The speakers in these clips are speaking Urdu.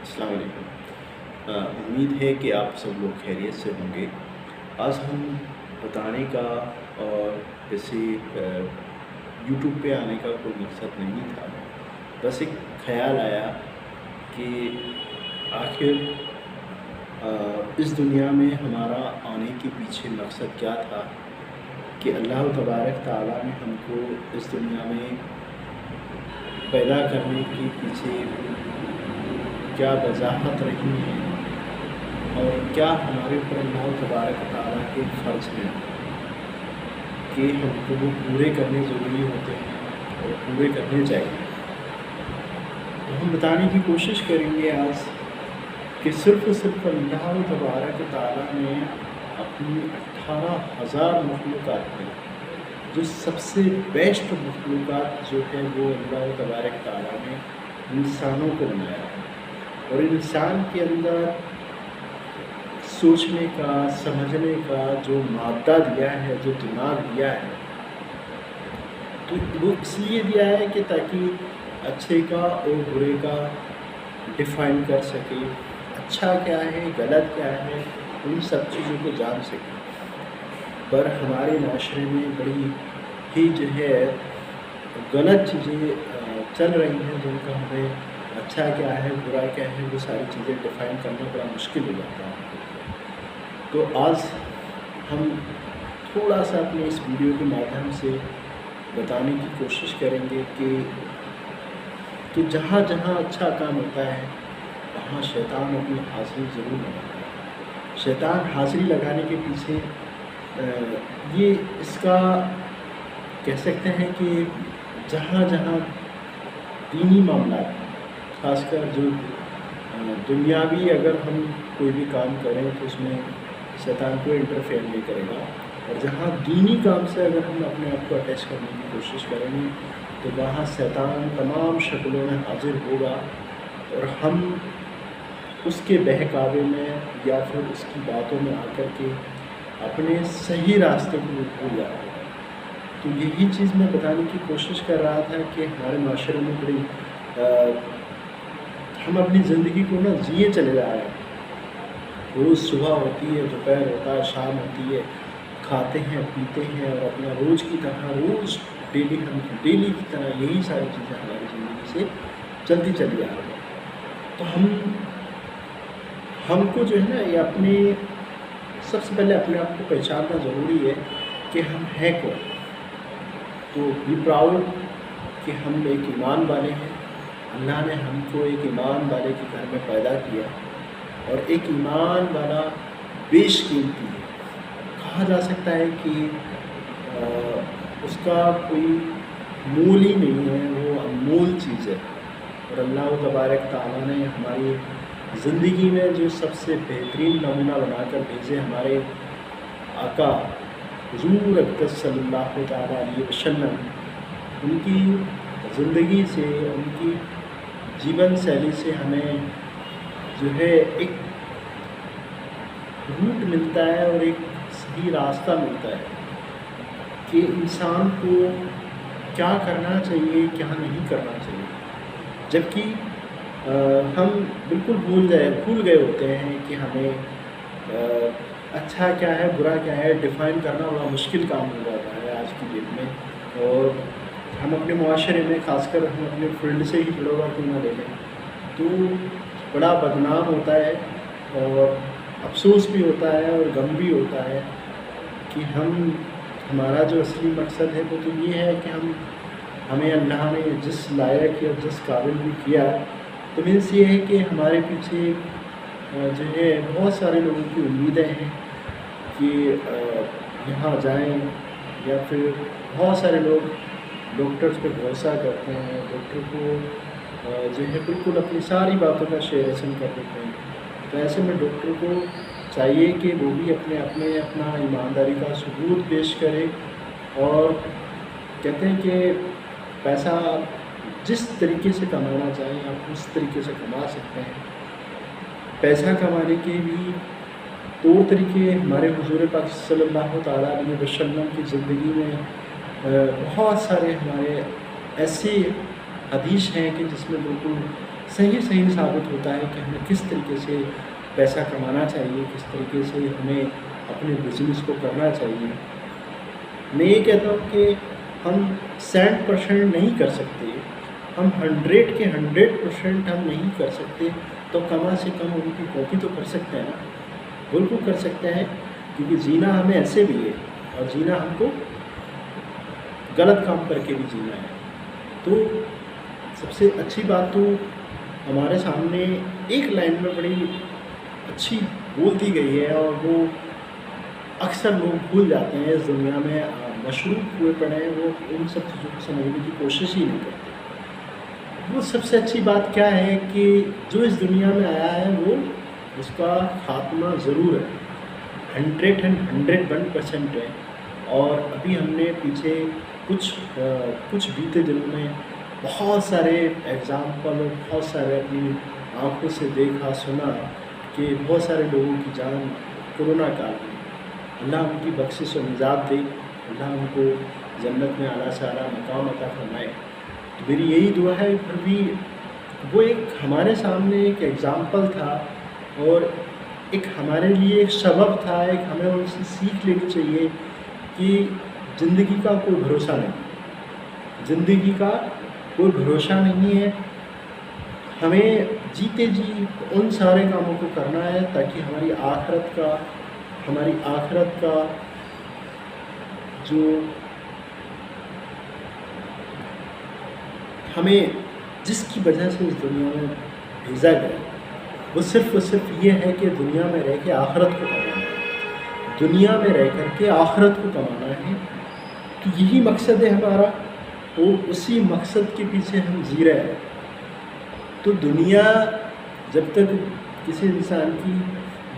السلام علیکم۔ امید ہے کہ آپ سب لوگ خیریت سے ہوں گے۔ آج ہم بتانے کا اور جیسے یوٹیوب پہ آنے کا کوئی مقصد نہیں تھا، بس ایک خیال آیا کہ آخر اس دنیا میں ہمارا آنے کے پیچھے مقصد کیا تھا، کہ اللہ تبارک تعالیٰ نے ہم کو اس دنیا میں پیدا کرنے کے پیچھے کیا وضاحت رہی ہے اور کیا ہمارے اوپر اللہ تبارک تعالیٰ کے فرض ہیں کہ ہم کو وہ پورے کرنے ضروری ہوتے ہیں اور پورے کرنے چاہیے۔ تو ہم بتانے کی کوشش کریں گے آج کہ صرف اللہ تبارک تعالیٰ نے اپنی 18,000 مخلوقات میں جو سب سے بیسٹ مخلوقات جو ہے وہ اللہ تبارک تعالیٰ نے انسانوں کو بنایا ہے، اور انسان کے اندر سوچنے کا سمجھنے کا جو مادہ دیا ہے، جو دماغ دیا ہے، تو وہ اس لیے دیا ہے کہ تاکہ اچھے کا اور برے کا ڈیفائن کر سکے، اچھا کیا ہے غلط کیا ہے ان سب چیزوں کو جان سکے۔ پر ہمارے معاشرے میں بڑی ہی جو ہے غلط چیزیں چل رہی ہیں، جن کا ہمیں اچھا کیا ہے برا کیا ہے وہ ساری چیزیں ڈیفائن کرنا بڑا مشکل ہو جاتا ہے۔ تو آج ہم تھوڑا سا اپنے اس ویڈیو کے مادھیم سے بتانے کی کوشش کریں گے کہ جہاں جہاں اچھا کام ہوتا ہے وہاں شیطان اپنی حاضری ضرور لگاتا ہے۔ شیطان حاضری لگانے کے پیچھے یہ اس کا کہہ سکتے ہیں کہ جہاں جہاں دینی معاملات، خاص کر جو دنیاوی اگر ہم کوئی بھی کام کریں تو اس میں شیطان کو انٹرفیئر نہیں کرے گا، اور جہاں دینی کام سے اگر ہم اپنے آپ کو اٹیچ کرنے کی کوشش کریں گے تو وہاں شیطان تمام شکلوں میں حاضر ہوگا، اور ہم اس کے بہکاوے میں یا پھر اس کی باتوں میں آ کر کے اپنے صحیح راستے کو بھول جاتے ہیں۔ تو یہی چیز میں بتانے کی کوشش کر رہا تھا کہ ہمارے معاشرے میں بڑی ہم اپنی زندگی کو جیے چلے جا رہے ہیں۔ روز صبح ہوتی ہے، دوپہر ہوتا ہے، شام ہوتی ہے، کھاتے ہیں پیتے ہیں، اور اپنا روز کی طرح روز ڈیلی کی طرح یہی ساری چیزیں ہماری زندگی سے چلتی چلی آ رہی ہیں۔ تو ہم کو جو ہے یہ اپنے سب سے پہلے اپنے آپ کو پہچاننا ضروری ہے کہ ہم ہیں کون۔ تو بی پراؤڈ کہ ہم ایک ایمان والے ہیں۔ اللہ نے ہم کو ایک ایمان والے کے گھر میں پیدا کیا، اور ایک ایمان والا بیش قیمتی ہے۔ کہا جا سکتا ہے کہ اس کا کوئی مول ہی نہیں ہے، وہ انمول چیز ہے۔ اور اللہ تبارک تعالیٰ نے ہماری زندگی میں جو سب سے بہترین نمونہ بنا کر بھیجے، ہمارے آقا حضور اقدس صلی اللہ تعالیٰ علیہ وسلم، ان کی زندگی سے، ان کی جیون شیلی سے ہمیں جو ہے ایک روٹ ملتا ہے اور ایک صحیح راستہ ملتا ہے کہ انسان کو کیا کرنا چاہیے، کیا نہیں کرنا چاہیے۔ جبکہ ہم بالکل بھول گئے ہوتے ہیں کہ ہمیں اچھا کیا ہے برا کیا ہے ڈیفائن کرنا بڑا مشکل کام ہو جاتا ہے آج کی ڈیٹ میں۔ اور ہم اپنے معاشرے میں، خاص کر ہم اپنے فیلڈ سے ہی جڑا ہوا کیوں نہ لے لیں، تو بڑا بدنام ہوتا ہے، اور افسوس بھی ہوتا ہے اور غم بھی ہوتا ہے کہ ہمارا جو اصلی مقصد ہے وہ تو یہ ہے کہ ہمیں اللہ نے جس لائق یا جس قابل بھی کیا، تو مینس یہ ہے کہ ہمارے پیچھے جو ہے بہت سارے لوگوں کی امیدیں ہیں کہ یہاں جائیں، یا پھر بہت سارے لوگ ڈاکٹرز پہ بھروسہ کرتے ہیں، ڈاکٹر کو جو ہے بالکل اپنی ساری باتوں کا شیئرشن کر دیتے ہیں۔ تو ایسے میں ڈاکٹر کو چاہیے کہ وہ بھی اپنا ایمانداری کا ثبوت پیش کرے، اور کہتے ہیں کہ پیسہ جس طریقے سے کمانا چاہیں آپ اس طریقے سے کما سکتے ہیں۔ پیسہ کمانے کے بھی طور طریقے ہمارے حضور پاک صلی اللہ تعالیٰ علیہ وسلم کی زندگی میں بہت سارے ہمارے ایسی حدیث ہیں کہ جس میں بالکل صحیح ثابت ہوتا ہے کہ ہمیں کس طریقے سے پیسہ کمانا چاہیے، کس طریقے سے ہمیں اپنے بزنس کو کرنا چاہیے۔ میں یہ کہتا ہوں کہ ہم 100% نہیں کر سکتے، ہم 100 کے 100% ہم نہیں کر سکتے، تو کم سے کم ان کی کاپی تو کر سکتے ہیں نا، بالکل کر سکتے ہیں، کیونکہ جینا ہمیں ایسے بھی ہے، اور جینا ہم کو غلط کام کر کے بھی جینا ہے۔ تو سب سے اچھی بات تو ہمارے سامنے ایک لائن میں بڑی اچھی بول دی گئی ہے، اور وہ اکثر لوگ بھول جاتے ہیں، اس دنیا میں مشروب ہوئے پڑے ہیں، وہ ان سب چیزوں کو سمجھنے کی کوشش ہی نہیں کرتے۔ وہ سب سے اچھی بات کیا ہے کہ جو اس دنیا میں آیا ہے وہ اس کا خاتمہ ضرور ہے، 101% ہے۔ اور ابھی ہم نے پیچھے کچھ بیتے دنوں میں بہت سارے ایگزامپل اور بہت سارے اپنی آنکھوں سے دیکھا سنا کہ بہت سارے لوگوں کی جان کورونا کال میں، اللہ ان کی بخشش و نجات دے، اللہ ان کو جنت میں اعلیٰ سے اعلیٰ مقام عطا فرمائے۔ تو میری یہی دعا ہے۔ پھر بھی وہ ایک ہمارے سامنے ایک ایگزامپل تھا، اور ایک ہمارے لیے ایک سبب تھا، ایک ہمیں ان سے سیکھ لینی چاہیے کہ زندگی کا کوئی بھروسہ نہیں، زندگی کا کوئی بھروسہ نہیں ہے۔ ہمیں جیتے جی ان سارے کاموں کو کرنا ہے تاکہ ہماری آخرت کا جو ہمیں جس کی وجہ سے اس دنیا میں بھیجا گیا وہ صرف یہ ہے کہ دنیا میں رہ کے آخرت کو کمانا ہے، دنیا میں رہ کر کے آخرت کو کمانا ہے۔ تو یہی مقصد ہے ہمارا، اور اسی مقصد کے پیچھے ہم جی رہے ہیں۔ تو دنیا جب تک کسی انسان کی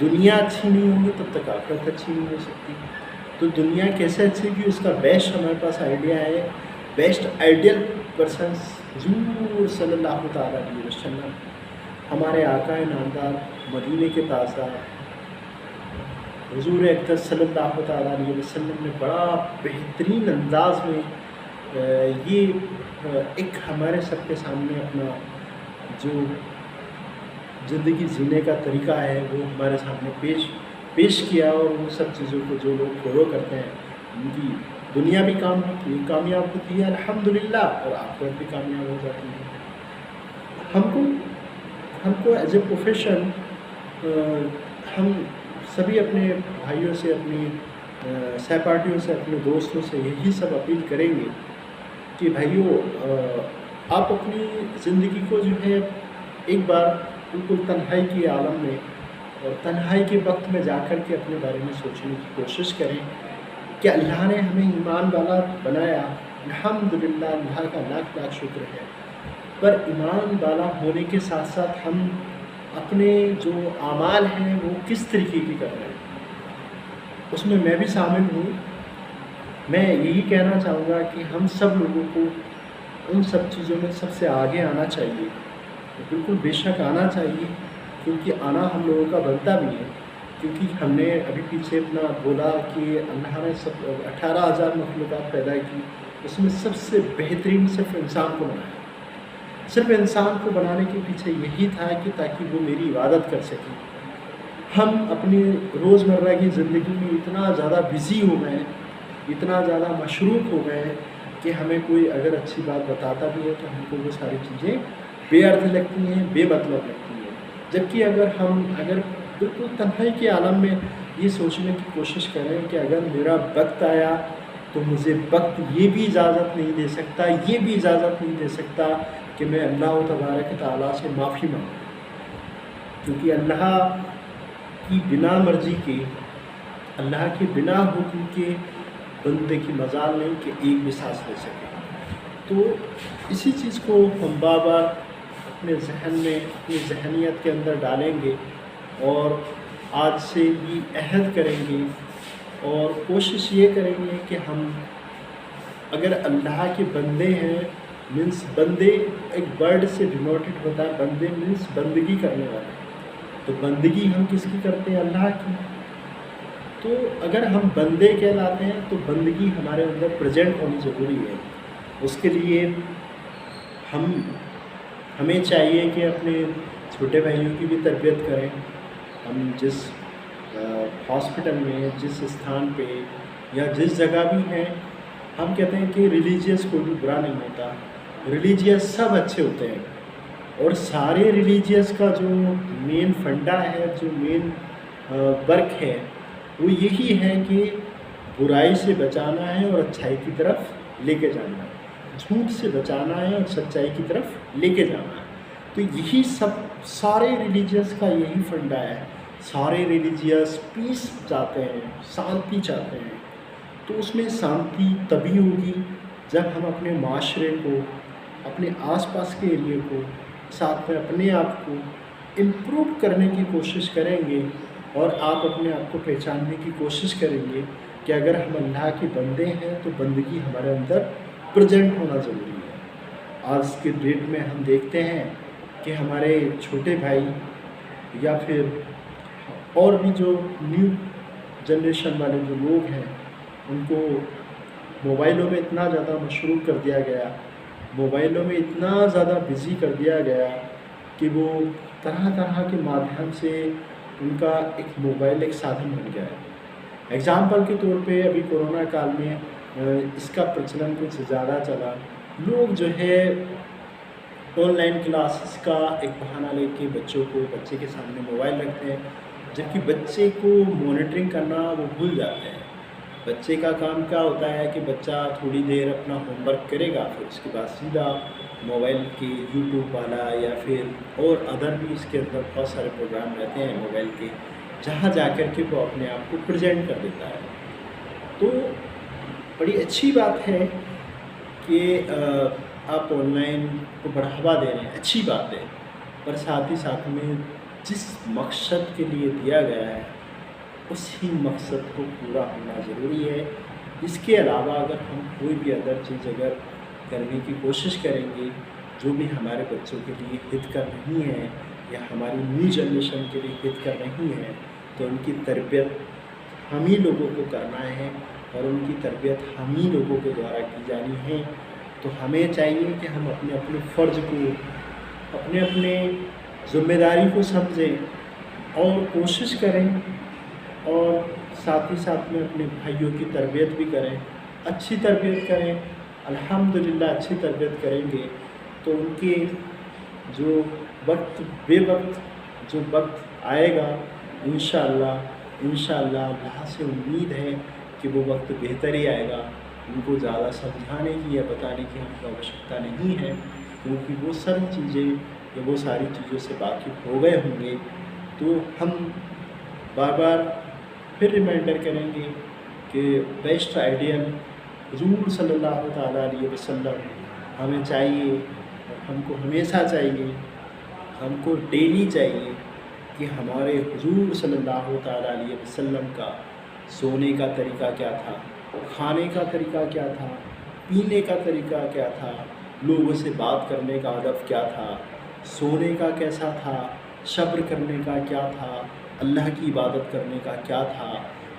دنیا اچھی نہیں ہوگی تب تک آخرت اچھی نہیں ہو سکتی۔ تو دنیا کیسے اچھی ہوگی اس کا بیسٹ ہمارے پاس آئیڈیا ہے، بیسٹ آئیڈیل پرسنس حضور صلی اللہ تعالیٰ علیہ وسلم، ہمارے آقا نامدار مدینے کے تاجدار حضور اقدس صلی اللہ تعالیٰ علیہ وسلم نے بڑا بہترین انداز میں یہ ایک ہمارے سب کے سامنے اپنا جو زندگی جینے کا طریقہ ہے وہ ہمارے سامنے پیش کیا، اور وہ سب چیزوں کو جو لوگ فالو کرتے ہیں ان کی دنیا بھی کامیاب ہوتی ہے الحمدللہ، اور آخرت بھی کامیاب ہو جاتی ہے۔ ہم کو ایز اے پروفیشن ہم سبھی اپنے بھائیوں سے، اپنی سہپارٹیوں سے، اپنے دوستوں سے یہی سب اپیل کریں گے کہ بھائیوں آپ اپنی زندگی کو جو ہے ایک بار بالکل تنہائی کے عالم میں اور تنہائی کے وقت میں جا کر کے اپنے بارے میں سوچنے کی کوشش کریں کہ اللہ نے ہمیں ایمان والا بنایا، الحمدللہ، اللہ کا لاکھ لاکھ شکر ہے، پر ایمان والا ہونے کے ساتھ ساتھ ہم اپنے جو اعمال ہیں وہ کس طریقے کی کر رہے ہیں، اس میں بھی شامل ہوں۔ میں یہی کہنا چاہوں گا کہ ہم سب لوگوں کو ان سب چیزوں میں سب سے آگے آنا چاہیے، بالکل بے شک آنا چاہیے، کیونکہ آنا ہم لوگوں کا بنتا بھی ہے، کیونکہ ہم نے ابھی پیچھے اپنا بولا کہ اللہ نے 18,000 مخلوقات پیدا کی، اس میں سب سے بہترین صرف انسان کو بنایا۔ صرف انسان کو بنانے کے پیچھے یہی تھا کہ تاکہ وہ میری عبادت کر سکے۔ ہم اپنی روزمرہ کی زندگی میں اتنا زیادہ بزی ہو گئے ہیں، اتنا زیادہ مشروف ہو گئے ہیں کہ ہمیں کوئی اگر اچھی بات بتاتا بھی ہے تو ہم کو وہ ساری چیزیں بے ارتھ لگتی ہیں، بے مطلب لگتی ہیں۔ جبکہ اگر بالکل تنہائی کے عالم میں یہ سوچنے کی کوشش کریں کہ اگر میرا وقت آیا تو مجھے وقت یہ بھی اجازت نہیں دے سکتا، یہ بھی اجازت نہیں دے سکتا کہ میں اللہ تبارک تعالیٰ سے معافی مانگوں، کیونکہ اللہ کی بنا مرضی کے، اللہ کے بنا حکم کے بندے کی مجال نہیں کہ ایک بھی سانس لے سکے۔ تو اسی چیز کو ہم بار بار اپنے ذہن میں، اپنی ذہنیت کے اندر ڈالیں گے، اور آج سے بھی عہد کریں گے اور کوشش یہ کریں گے کہ ہم اگر اللہ کے بندے ہیں، مینس بندے ایک برڈ سے ڈینوٹڈ ہوتا ہے، بندے مینس بندگی کرنے والے، تو بندگی ہم کس کی کرتے ہیں؟ اللہ کی۔ تو اگر ہم بندے کہلاتے ہیں تو بندگی ہمارے اندر پریزنٹ ہونی ضروری ہے۔ اس کے لیے ہم ہمیں چاہیے کہ اپنے چھوٹے بھائیوں کی بھی تربیت کریں. ہم جس ہاسپٹل میں، جس استھان پہ یا جس جگہ بھی ہیں، ہم کہتے ہیں کہ ریلیجیس کوئی بھی برا نہیں ہوتا، ریلیجیس سب اچھے ہوتے ہیں. اور سارے ریلیجیس کا جو مین فنڈا ہے، جو مین ورک ہے، وہ یہی ہے کہ برائی سے بچانا ہے اور اچھائی کی طرف لے کے جانا ہے، جھوٹ سے بچانا ہے اور سچائی کی طرف لے کے جانا ہے. تو یہی سارے ریلیجیس کا یہی فنڈا ہے. سارے ریلیجیس پیس چاہتے ہیں، شانتی چاہتے ہیں. تو اس میں شانتی تبھی ہوگی جب ہم اپنے معاشرے کو، اپنے آس پاس کے ایریے کو، ساتھ میں اپنے آپ کو امپروو کرنے کی کوشش کریں گے، اور آپ اپنے آپ کو پہچاننے کی کوشش کریں گے کہ اگر ہم اللہ کے بندے ہیں تو بندگی ہمارے اندر پریزنٹ ہونا ضروری ہے. آج کے ڈیٹ میں ہم دیکھتے ہیں کہ ہمارے چھوٹے بھائی یا پھر اور بھی جو نیو جنریشن والے جو لوگ ہیں، ان کو موبائلوں میں اتنا زیادہ مشروع کر دیا گیا، موبائلوں میں اتنا زیادہ بزی کر دیا گیا کہ وہ طرح طرح کے مادھیم سے ان کا ایک موبائل ایک سادھن بن گیا ہے. ایگزامپل کے طور پہ ابھی کورونا کال میں اس کا پرچلن کچھ زیادہ چلا. لوگ جو ہے آن لائن کلاسز کا ایک بہانہ لے کے بچے کے سامنے موبائل رکھتے ہیں، جبکہ بچے کو مانیٹرنگ کرنا وہ بھول جاتے ہیں. بچے کا کام کیا ہوتا ہے کہ بچہ تھوڑی دیر اپنا ہوم ورک کرے گا، پھر اس کے بعد سیدھا موبائل کے یوٹیوب والا یا پھر اور ادر بھی اس کے اندر بہت سارے پروگرام رہتے ہیں موبائل کے، جہاں جا کر کے وہ اپنے آپ کو پریزنٹ کر دیتا ہے. تو بڑی اچھی بات ہے کہ آپ آن لائن کو بڑھاوا دے رہے ہیں، اچھی بات ہے، پر ساتھ ہی ساتھ میں جس مقصد کے لیے دیا گیا ہے اسی مقصد کو پورا ہونا ضروری ہے. اس کے علاوہ اگر ہم کوئی بھی ادر چیز اگر کرنے کی کوشش کریں گے جو بھی ہمارے بچوں کے لیے ہت کر نہیں ہے یا ہماری نیو جنریشن کے لیے ہت کر نہیں ہے، تو ان کی تربیت ہم ہی لوگوں کو کرنا ہے اور ان کی تربیت ہم ہی لوگوں کے دوارا کی جانی ہے. تو ہمیں چاہیے کہ ہم اپنے اپنے فرض کو، اپنے اپنے ذمہ داری کو سمجھیں اور کوشش کریں، اور ساتھ ہی ساتھ میں اپنے بھائیوں کی تربیت بھی کریں، اچھی تربیت کریں. الحمدللہ اچھی تربیت کریں گے تو ان کے جو بے وقت جو وقت آئے گا انشاءاللہ اللہ سے امید ہے کہ وہ وقت بہتر ہی آئے گا. ان کو زیادہ سمجھانے کی یا بتانے کی ہم کو آوشکتا نہیں ہے، کیونکہ وہ ساری چیزیں یا وہ ساری چیزوں سے واقف ہو گئے ہوں گے. تو ہم بار بار پھر ریمائنڈر کریں گے کہ بیسٹ آئیڈیل حضور صلی اللہ تعالیٰ علیہ وسلم ہمیں چاہیے، اور ہم کو ہمیشہ چاہیے، ہم کو ڈیلی چاہیے کہ ہمارے حضور صلی اللہ تعالیٰ علیہ وسلم کا سونے کا طریقہ کیا تھا، کھانے کا طریقہ کیا تھا، پینے کا طریقہ کیا تھا، لوگوں سے بات کرنے کا ادب کیا تھا، سونے کا کیسا تھا، صبر کرنے کا کیا تھا، اللہ کی عبادت کرنے کا کیا تھا.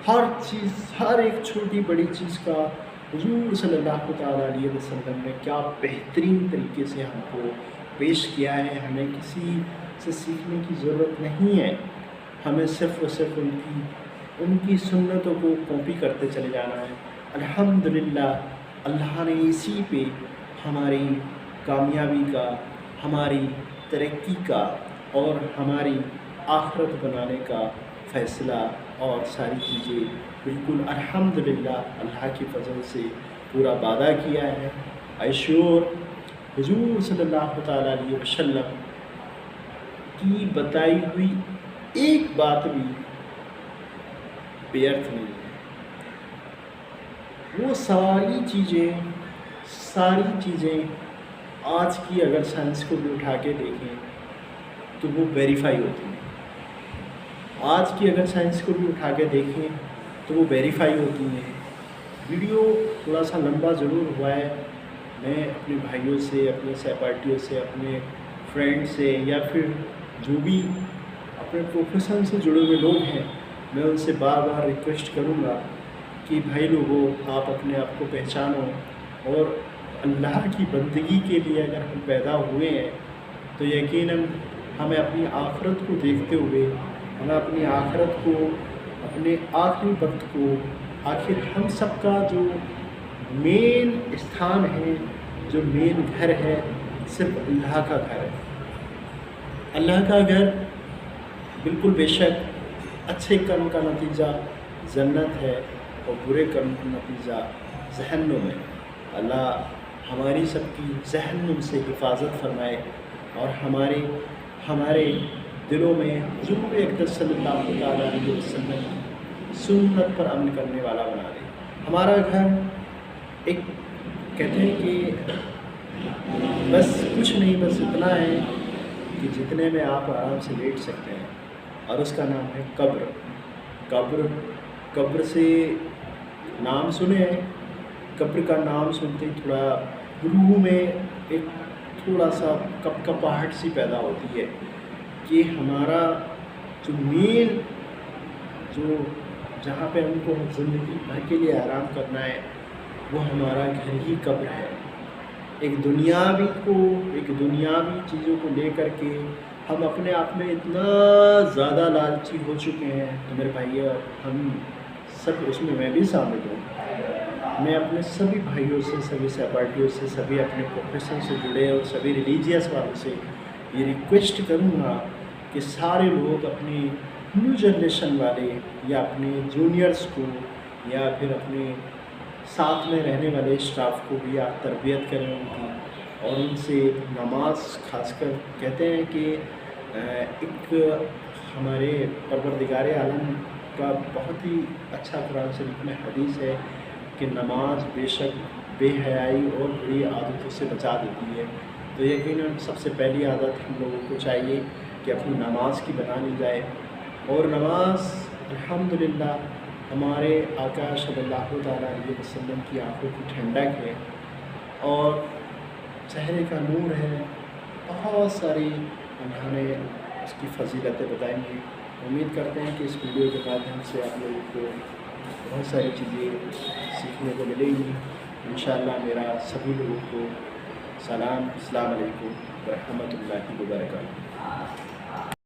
ہر چیز، ہر ایک چھوٹی بڑی چیز کا حضور صلی اللہ تعالیٰ علیہ وسلم نے کیا بہترین طریقے سے ہم کو پیش کیا ہے. ہمیں کسی سے سیکھنے کی ضرورت نہیں ہے، ہمیں صرف اور صرف ان کی سنتوں کو کاپی کرتے چلے جانا ہے. الحمدللہ اللہ نے اسی پہ ہماری کامیابی کا، ہماری ترقی کا اور ہماری آخرت بنانے کا فیصلہ اور ساری چیزیں بالکل الحمدللہ اللہ کی فضل سے پورا وعدہ کیا ہے. ایشور حضور صلی اللہ تعالیٰ علیہ وسلم کی بتائی ہوئی ایک بات بھی بیرتھ نہیں ہے. وہ ساری چیزیں آج کی اگر سائنس کو بھی اٹھا کے دیکھیں تو وہ ویریفائی ہوتی ہیں. آج کی اگر سائنس کو بھی اٹھا کے دیکھیں تو وہ ویریفائی ہوتی ہیں. ویڈیو تھوڑا سا لمبا ضرور ہوا ہے. میں اپنے بھائیوں سے، اپنے سہپارٹیوں سے، اپنے فرینڈ سے یا پھر جو بھی اپنے پروفیشن سے جڑے ہوئے لوگ ہیں، میں ان سے بار بار ریکویسٹ کروں گا کہ بھائی لوگوں، آپ اپنے آپ کو پہچانو، اور اللہ کی بندگی کے لیے اگر ہم پیدا ہوئے ہیں تو یقیناً ہمیں اپنی آخرت کو دیکھتے ہوئے ہمیں اپنی آخرت کو، اپنے آخری وقت کو، آخر ہم سب کا جو مین استھان ہے، جو مین گھر ہے، صرف اللہ کا گھر ہے۔ اللہ کا گھر بالکل بے شک اچھے کرم کا نتیجہ جنت ہے اور برے کرم کا نتیجہ جہنم ہے۔ اللہ ہماری سب کی جہنم سے حفاظت فرمائے اور ہمارے دلوں میں حضور اقدس صلی اللہ تعالیٰ علیہ وسلم کی سنت پر عمل کرنے والا بنا دے۔ ہمارا گھر ایک کہتے ہیں کہ بس کچھ نہیں، بس اتنا ہے کہ جتنے میں آپ آرام سے لیٹ سکتے ہیں، اور اس کا نام ہے قبر۔ قبر سے نام سنے ہیں، قبر کا نام سنتے ہی تھوڑا روح میں ایک تھوڑا سا کپاہٹ سی پیدا ہوتی ہے کہ ہمارا جو مین جو جہاں پہ ہم کو زندگی بھر کے لیے آرام کرنا ہے، وہ ہمارا گھر ہی قبر ہے۔ ایک دنیاوی چیزوں کو لے کر کے ہم اپنے آپ میں اتنا زیادہ لالچی ہو چکے ہیں تو میرے بھائیو، ہم سب اس میں بھی شامل ہوں۔ میں اپنے سبھی بھائیوں سے، سبھی سہپارٹیوں سے، سبھی اپنے پروفیسر سے جڑے اور سبھی ریلیجیس والوں سے یہ ریکویسٹ کروں گا کہ سارے لوگ اپنی نیو جنریشن والے یا اپنے جونیئرس کو یا پھر اپنے ساتھ میں رہنے والے اسٹاف کو بھی آپ تربیت کریں ان کی، اور ان سے نماز خاص کر کہتے ہیں کہ ایک ہمارے پروردگار عالم کا بہت ہی اچھا قرآن شریف میں حدیث ہے کہ نماز بے شک بے حیائی اور بری عادتوں سے بچا دیتی ہے۔ تو یقیناً سب سے پہلی عادت ہم لوگوں کو چاہیے کہ اپنی نماز کی بنا لی جائے، اور نماز الحمدللہ ہمارے آقا صلی اللہ تعالیٰ علیہ وسلم کی آنکھوں کی ٹھنڈک ہے اور چہرے کا نور ہے۔ بہت ساری انہوں نے اس کی فضیلتیں بتائیں گی۔ امید کرتے ہیں کہ اس ویڈیو کے مادھیم سے آپ لوگوں کو بہت ساری چیزیں سیکھنے کو ملیں گی۔ انشاءاللہ میرا سبھی لوگوں کو سلام، السلام علیکم ورحمۃ اللہ وبرکاتہ۔